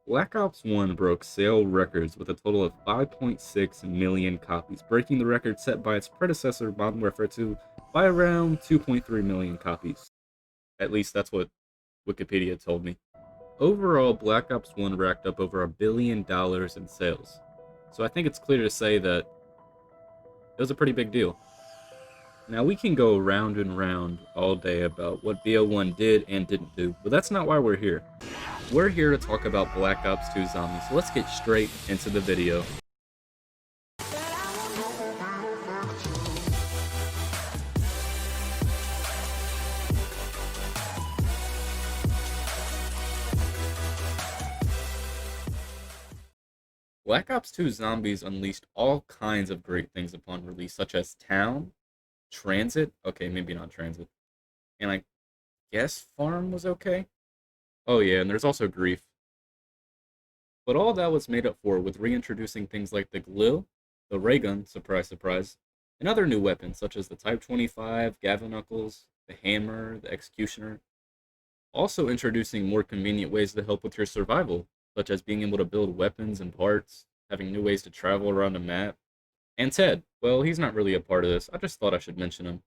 Black Ops 1 broke sale records with a total of 5.6 million copies, breaking the record set by its predecessor, Modern Warfare 2, by around 2.3 million copies. At least that's what Wikipedia told me. Overall, Black Ops 1 racked up over $1 billion in sales. So I think it's clear to say that it was a pretty big deal. Now we can go round and round all day about what BO1 did and didn't do, but that's not why we're here. We're here to talk about Black Ops 2 Zombies, so let's get straight into the video. Black Ops 2 Zombies unleashed all kinds of great things upon release, such as Town, Transit, okay, maybe not Transit, and I guess Farm was okay? Oh yeah, and there's also Grief. But all that was made up for with reintroducing things like the Glil, the ray gun, surprise surprise, and other new weapons such as the Type 25, Gavin Knuckles, the Hammer, the Executioner. Also introducing more convenient ways to help with your survival, such as being able to build weapons and parts, having new ways to travel around the map. And Ted, well, he's not really a part of this, I just thought I should mention him.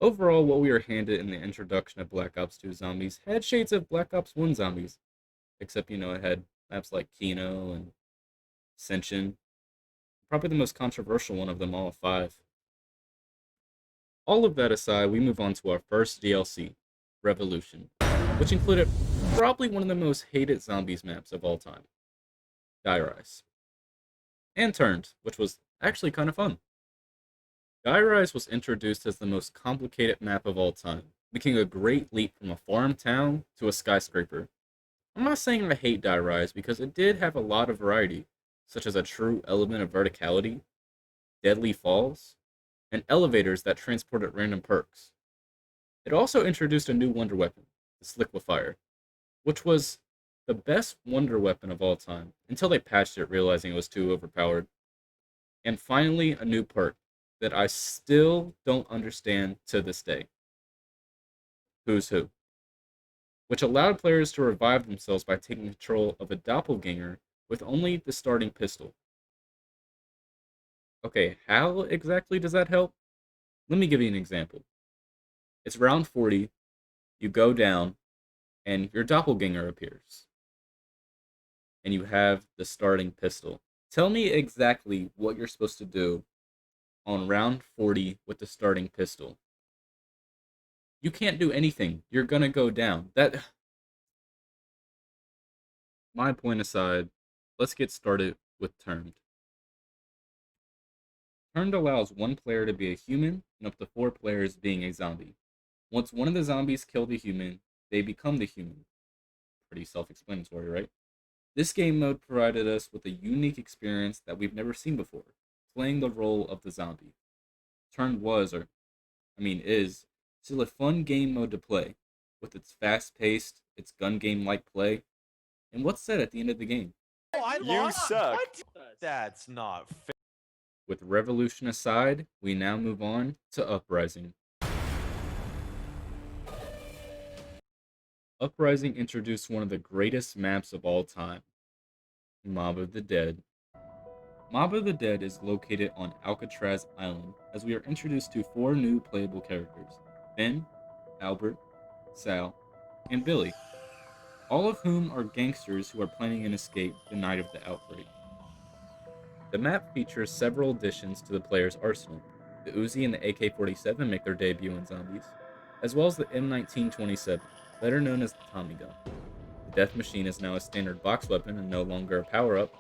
Overall, what we were handed in the introduction of Black Ops 2 Zombies had shades of Black Ops 1 Zombies, except, it had maps like Kino and Ascension, probably the most controversial one of them all, 5. All of that aside, we move on to our first DLC, Revolution, which included probably one of the most hated zombies maps of all time, Die Rise. And Turned, which was actually kind of fun. Die Rise was introduced as the most complicated map of all time, making a great leap from a farm town to a skyscraper. I'm not saying I hate Die Rise because it did have a lot of variety, such as a true element of verticality, deadly falls, and elevators that transported random perks. It also introduced a new wonder weapon, the Sliquifier, which was the best wonder weapon of all time, until they patched it realizing it was too overpowered. And finally, a new perk that I still don't understand to this day. Who's Who, which allowed players to revive themselves by taking control of a doppelganger with only the starting pistol. Okay, how exactly does that help? Let me give you an example. It's round 40, you go down, and your doppelganger appears. And you have the starting pistol. Tell me exactly what you're supposed to do on round 40 with the starting pistol. You can't do anything. You're gonna go down. My point aside, let's get started with Turned. Turned allows one player to be a human and up to 4 players being a zombie. Once one of the zombies kill the human, they become the human. Pretty self-explanatory, right? This game mode provided us with a unique experience that we've never seen before, playing the role of the zombie. Turned is, still a fun game mode to play, with its fast-paced, its gun game-like play, and what's said at the end of the game. Oh, I You lost? suck. What? That's not fair. With Revolution aside, we now move on to Uprising. Uprising introduced one of the greatest maps of all time, Mob of the Dead. Mob of the Dead is located on Alcatraz Island, as we are introduced to 4 new playable characters, Ben, Albert, Sal, and Billy, all of whom are gangsters who are planning an escape the night of the outbreak. The map features several additions to the player's arsenal. The Uzi and the AK-47 make their debut in Zombies, as well as the M1927, better known as the Tommy gun. The Death Machine is now a standard box weapon and no longer a power-up.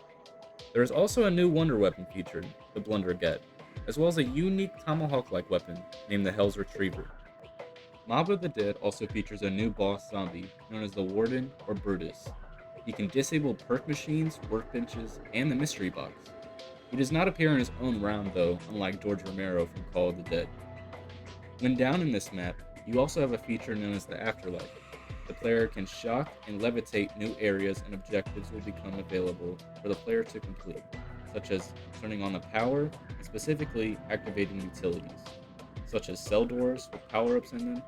There is also a new wonder weapon featured, the Blundergat, as well as a unique tomahawk-like weapon named the Hell's Retriever. Mob of the Dead also features a new boss zombie known as the Warden or Brutus. He can disable perk machines, workbenches, and the mystery box. He does not appear in his own round though, unlike George Romero from Call of the Dead. When down in this map, you also have a feature known as the Afterlife. The player can shock and levitate new areas, and objectives will become available for the player to complete, such as turning on the power and specifically activating utilities, such as cell doors with power-ups in them,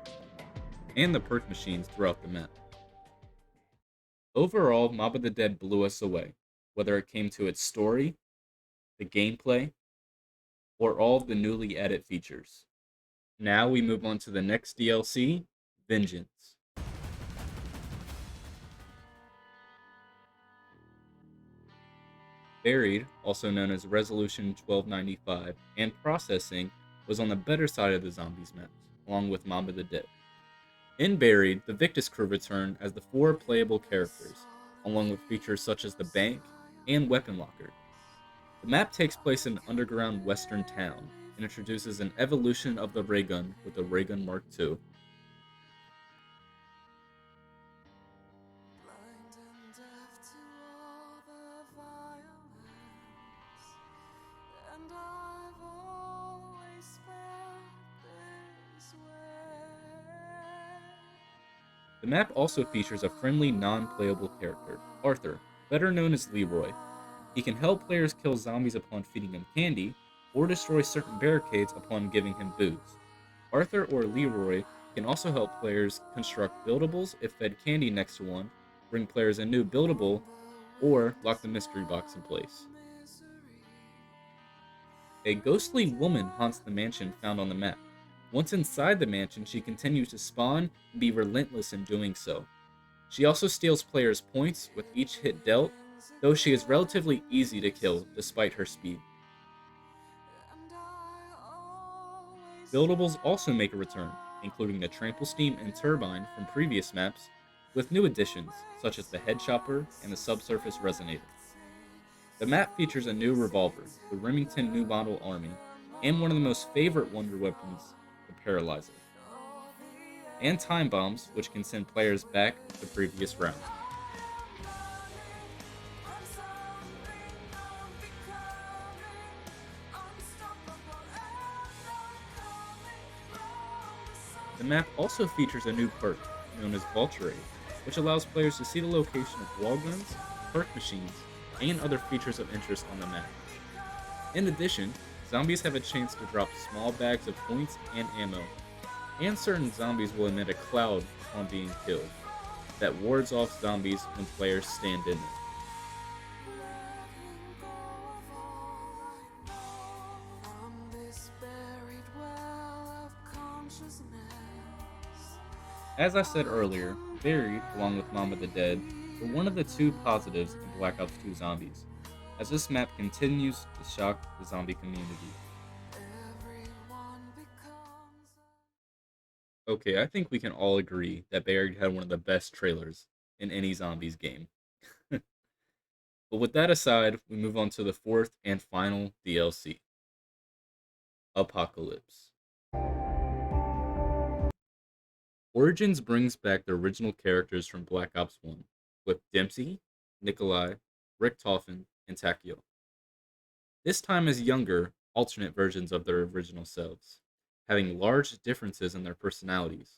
and the perk machines throughout the map. Overall, Mob of the Dead blew us away, whether it came to its story, the gameplay, or all of the newly added features. Now we move on to the next DLC, Vengeance. Buried, also known as Resolution 1295, and Processing was on the better side of the zombies maps, along with Mob of the Dead. In Buried, the Victus crew return as the four playable characters, along with features such as the bank and weapon locker. The map takes place in an underground western town and introduces an evolution of the ray gun with the ray gun Mark II. Blind and deaf to all the violence, and I've always felt this way. The map also features a friendly, non playable character, Arthur, better known as Leroy. He can help players kill zombies upon feeding them candy, or destroy certain barricades upon giving him booze. Arthur or Leroy can also help players construct buildables if fed candy next to one, bring players a new buildable, or lock the mystery box in place. A ghostly woman haunts the mansion found on the map. Once inside the mansion, she continues to spawn and be relentless in doing so. She also steals players' points with each hit dealt, though she is relatively easy to kill despite her speed. And I always Buildables also make a return, including the trample steam and turbine from previous maps, with new additions such as the head chopper and the subsurface resonator. The map features a new revolver, the Remington New Model Army, and one of the most favorite wonder weapons, the Paralyzer, and time bombs, which can send players back to previous rounds. I'm something I'm becoming, unstoppable and I'm coming from The map also features a new perk, known as Vulture Aid, which allows players to see the location of wall guns, perk machines, and other features of interest on the map. In addition, zombies have a chance to drop small bags of points and ammo, and certain zombies will emit a cloud upon being killed that wards off zombies when players stand in it. letting go of all I know from this buried well of consciousness. As I said earlier, Buried, along with Mom of the Dead, were one of the two positives in Black Ops 2 Zombies, as this map continues to shock the zombie community. Everyone becomes Okay, I think we can all agree that Buried had one of the best trailers in any Zombies game. But with that aside, we move on to the fourth and final DLC, Apocalypse. Origins brings back the original characters from Black Ops 1, with Dempsey, Nikolai, Richtofen, and Takio. This time as younger, alternate versions of their original selves, having large differences in their personalities.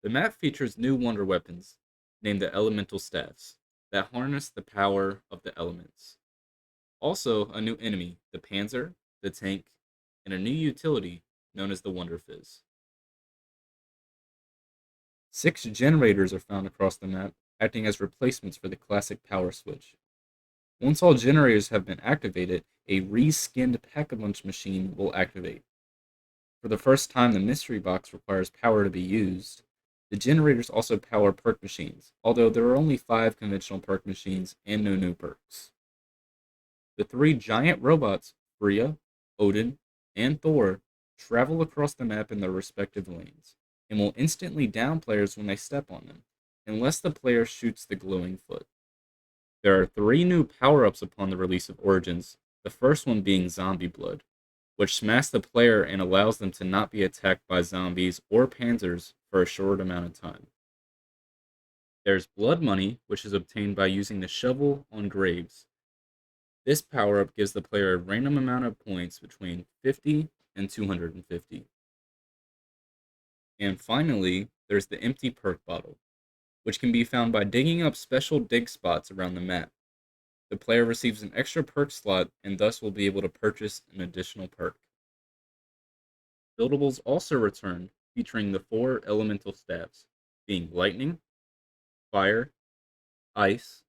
The map features new wonder weapons, named the Elemental Staffs, that harness the power of the elements. Also, a new enemy, the Panzer, the tank, and a new utility known as the Wonder Fizz. 6 generators are found across the map, acting as replacements for the classic power switch. Once all generators have been activated, a reskinned Pack-a-Punch machine will activate. For the first time, the mystery box requires power to be used. The generators also power perk machines, although there are only 5 conventional perk machines and no new perks. The 3 giant robots, Freya, Odin, and Thor, travel across the map in their respective lanes, and will instantly down players when they step on them, unless the player shoots the glowing foot. There are 3 new power-ups upon the release of Origins, the first one being Zombie Blood, which smacks the player and allows them to not be attacked by zombies or panzers for a short amount of time. There's Blood Money, which is obtained by using the shovel on graves. This power-up gives the player a random amount of points between 50 and 250. And finally, there's the Empty Perk Bottle, which can be found by digging up special dig spots around the map. The player receives an extra perk slot and thus will be able to purchase an additional perk. Buildables also return, featuring the 4 elemental staffs, being lightning, fire, ice,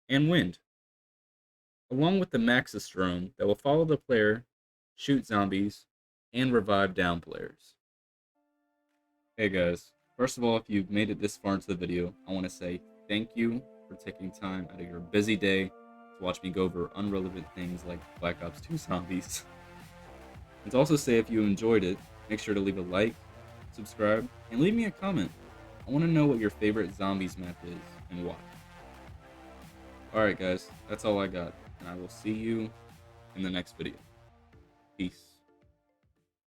and wind, along with the Maxis drone that will follow the player, shoot zombies, and revive down players. Hey guys, first of all, if you've made it this far into the video, I want to say thank you for taking time out of your busy day to watch me go over unrelevant things like Black Ops 2 zombies. And to also say if you enjoyed it, make sure to leave a like, subscribe, and leave me a comment. I want to know what your favorite zombies map is and why. Alright guys, that's all I got, and I will see you in the next video. Peace.